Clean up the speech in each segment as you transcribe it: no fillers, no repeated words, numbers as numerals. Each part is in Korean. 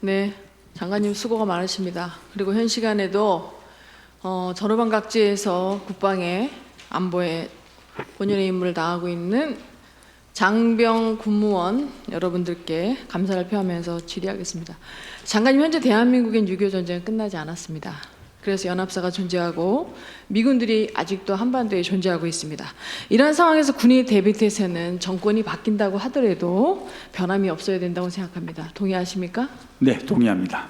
네, 장관님 수고가 많으십니다. 그리고 현 시간에도 전후방 각지에서 국방에 안보에 본연의 임무를 다하고 있는 장병 군무원 여러분들께 감사를 표하면서 질의하겠습니다. 장관님, 현재 대한민국엔 6.25 전쟁은 끝나지 않았습니다. 그래서 연합사가 존재하고 미군들이 아직도 한반도에 존재하고 있습니다. 이러한 상황에서 군의 대비태세는 정권이 바뀐다고 하더라도 변함이 없어야 된다고 생각합니다. 동의하십니까? 네, 동의합니다.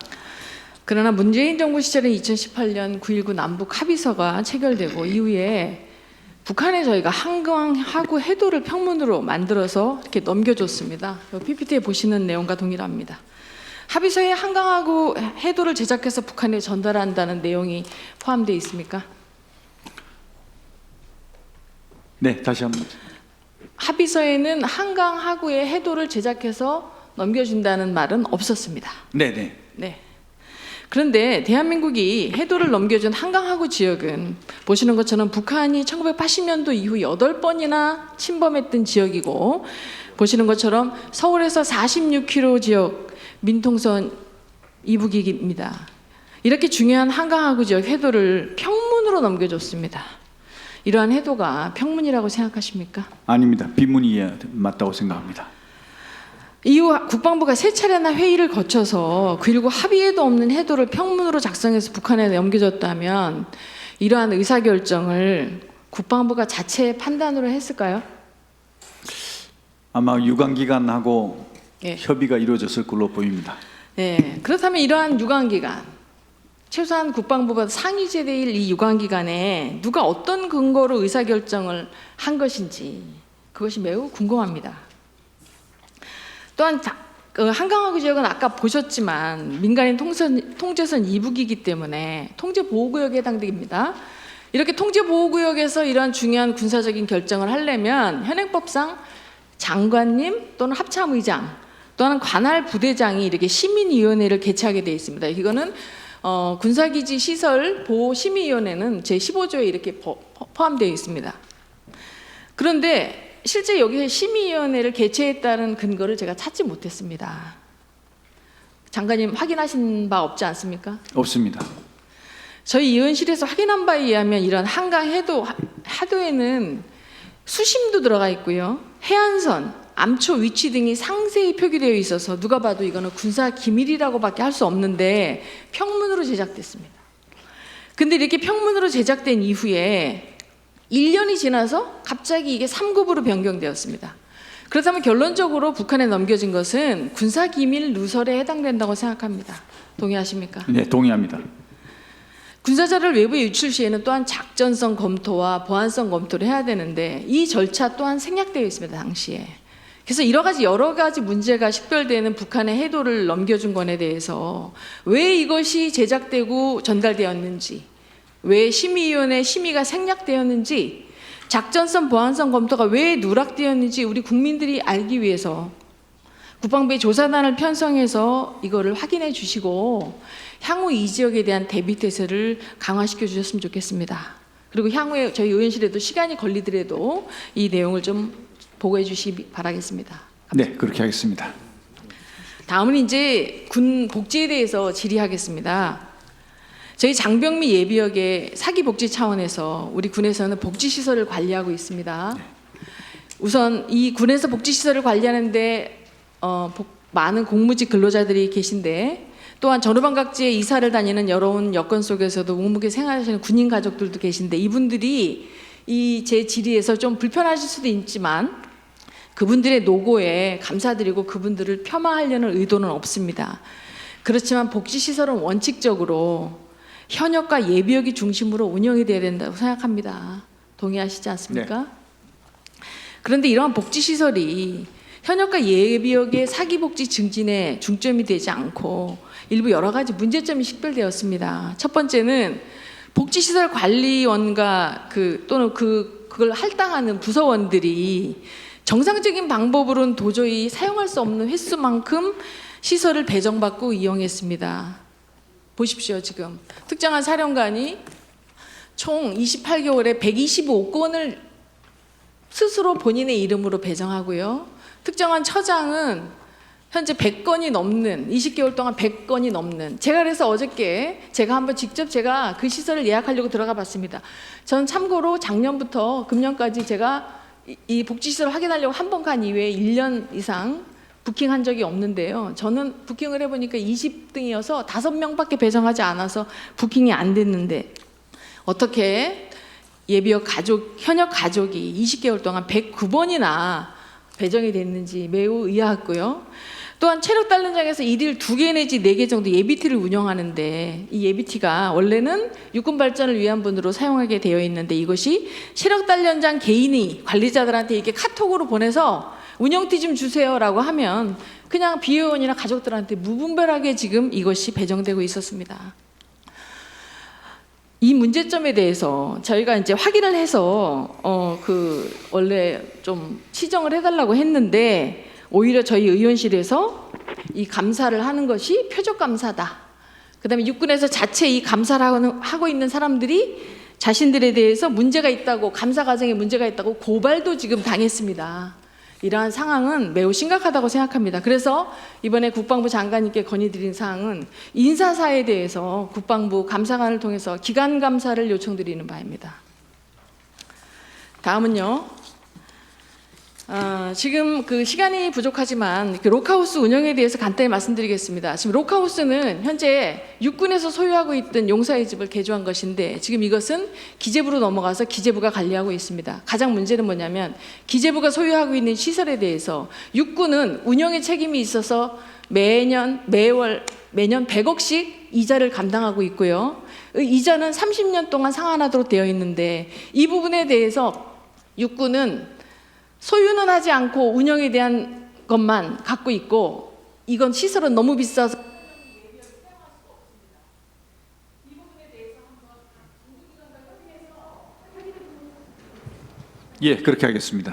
그러나 문재인 정부 시절에 2018년 9.19 남북 합의서가 체결되고 이후에 북한에 저희가 한강하고 해도를 평문으로 만들어서 이렇게 넘겨줬습니다. PPT에 보시는 내용과 동일합니다. 합의서에 한강하고 해도를 제작해서 북한에 전달한다는 내용이 포함되어 있습니까? 네, 다시 한번. 합의서에는 한강하구의 해도를 제작해서 넘겨준다는 말은 없었습니다. 네. 네. 그런데 대한민국이 해도를 넘겨준 한강하구 지역은 보시는 것처럼 북한이 1980년도 이후 8번이나 침범했던 지역이고, 보시는 것처럼 서울에서 46km 지역 민통선 이북입니다. 이렇게 중요한 한강하구 지역 해도를 평문으로 넘겨줬습니다. 이러한 해도가 평문이라고 생각하십니까? 아닙니다. 비문이어야 맞다고 생각합니다. 이후 국방부가 3차례나 회의를 거쳐서 9.19 합의에도 없는 해도를 평문으로 작성해서 북한에 넘겨줬다면 이러한 의사결정을 국방부가 자체 판단으로 했을까요? 아마 유관기관하고 예. 협의가 이루어졌을 걸로 보입니다. 네, 그렇다면 이러한 유관기관, 최소한 국방부보다 상위 제대일 이 유관기관에 누가 어떤 근거로 의사결정을 한 것인지 그것이 매우 궁금합니다. 또한 한강하구 지역은 아까 보셨지만 민간인 통제선 이북이기 때문에 통제보호구역에 해당됩니다. 이렇게 통제보호구역에서 이러한 중요한 군사적인 결정을 하려면 현행법상 장관님 또는 합참의장 또는 관할 부대장이 이렇게 시민위원회를 개최하게 되어 있습니다. 이거는 군사기지 시설 보호 심의위원회는 제15조에 이렇게 포함되어 있습니다. 그런데 실제 여기서 심의위원회를 개최했다는 근거를 제가 찾지 못했습니다. 장관님 확인하신 바 없지 않습니까? 없습니다. 저희 의원실에서 확인한 바에 의하면 이런 한강 하도에는 수심도 들어가 있고요, 해안선, 암초 위치 등이 상세히 표기되어 있어서 누가 봐도 이거는 군사 기밀이라고밖에 할 수 없는데 평문으로 제작됐습니다. 근데 이렇게 평문으로 제작된 이후에 1년이 지나서 갑자기 이게 3급으로 변경되었습니다. 그렇다면 결론적으로 북한에 넘겨진 것은 군사기밀 누설에 해당된다고 생각합니다. 동의하십니까? 네, 동의합니다. 군사자료를 외부에 유출 시에는 또한 작전성 검토와 보안성 검토를 해야 되는데 이 절차 또한 생략되어 있습니다, 당시에. 그래서 여러 가지 문제가 식별되는 북한의 해도를 넘겨준 것에 대해서 왜 이것이 제작되고 전달되었는지, 왜 심의위원회 심의가 생략되었는지, 작전성 보안성 검토가 왜 누락되었는지 우리 국민들이 알기 위해서 국방부의 조사단을 편성해서 이거를 확인해 주시고 향후 이 지역에 대한 대비태세를 강화시켜 주셨으면 좋겠습니다. 그리고 향후에 저희 의원실에도 시간이 걸리더라도 이 내용을 좀 보고해 주시기 바라겠습니다. 네, 그렇게 하겠습니다. 다음은 이제 군 복지에 대해서 질의하겠습니다. 저희 장병미 예비역의 사기 복지 차원에서 우리 군에서는 복지 시설을 관리하고 있습니다. 우선 이 군에서 복지 시설을 관리하는데 많은 공무직 근로자들이 계신데, 또한 전후방 각지에 이사를 다니는 여러운 여건 속에서도 묵묵히 생활하시는 군인 가족들도 계신데, 이분들이 이 제 질의에서 좀 불편하실 수도 있지만 그분들의 노고에 감사드리고 그분들을 폄하하려는 의도는 없습니다. 그렇지만 복지시설은 원칙적으로 현역과 예비역이 중심으로 운영이 돼야 된다고 생각합니다. 동의하시지 않습니까? 네. 그런데 이러한 복지시설이 현역과 예비역의 사기복지 증진에 중점이 되지 않고 일부 여러 가지 문제점이 식별되었습니다. 첫 번째는 복지시설 관리원과 또는 그걸 할당하는 부서원들이 정상적인 방법으로는 도저히 사용할 수 없는 횟수만큼 시설을 배정받고 이용했습니다. 보십시오. 지금 특정한 사령관이 총 28개월에 125건을 스스로 본인의 이름으로 배정하고요, 특정한 처장은 현재 100건이 넘는 20개월 동안 100건이 넘는 제가 그래서 어저께 제가 한번 직접 제가 그 시설을 예약하려고 들어가 봤습니다. 저는 참고로 작년부터 금년까지 제가 이 복지시설 확인하려고 한 번 간 이후에 1년 이상 부킹한 적이 없는데요. 저는 부킹을 해보니까 20등이어서 5명밖에 배정하지 않아서 부킹이 안 됐는데 어떻게 예비역 가족, 현역 가족이 20개월 동안 109번이나 배정이 됐는지 매우 의아했고요. 또한 체력 단련장에서 일일 2개 내지 4개 정도 예비티를 운영하는데 이 예비티가 원래는 육군 발전을 위한 분으로 사용하게 되어 있는데 이것이 체력 단련장 개인이 관리자들한테 이렇게 카톡으로 보내서 운영티 좀 주세요라고 하면 그냥 비회원이나 가족들한테 무분별하게 지금 이것이 배정되고 있었습니다. 이 문제점에 대해서 저희가 이제 확인을 해서 원래 좀 시정을 해달라고 했는데 오히려 저희 의원실에서 이 감사를 하는 것이 표적 감사다. 그다음에 육군에서 자체 이 감사를 하고 있는 사람들이 자신들에 대해서 문제가 있다고 감사 과정에 문제가 있다고 고발도 지금 당했습니다. 이러한 상황은 매우 심각하다고 생각합니다. 그래서 이번에 국방부 장관님께 건의드린 사항은 인사사에 대해서 국방부 감사관을 통해서 기간 감사를 요청드리는 바입니다. 다음은요. 지금 그 시간이 부족하지만 그 록하우스 운영에 대해서 간단히 말씀드리겠습니다. 지금 록하우스는 현재 육군에서 소유하고 있던 용사의 집을 개조한 것인데 지금 이것은 기재부로 넘어가서 기재부가 관리하고 있습니다. 가장 문제는 뭐냐면 기재부가 소유하고 있는 시설에 대해서 육군은 운영의 책임이 있어서 매년 100억씩 이자를 감당하고 있고요. 이자는 30년 동안 상환하도록 되어 있는데 이 부분에 대해서 육군은 소유는 하지 않고 운영에 대한 것만 갖고 있고 이건 시설은 너무 비싸서 예, 그렇게 하겠습니다.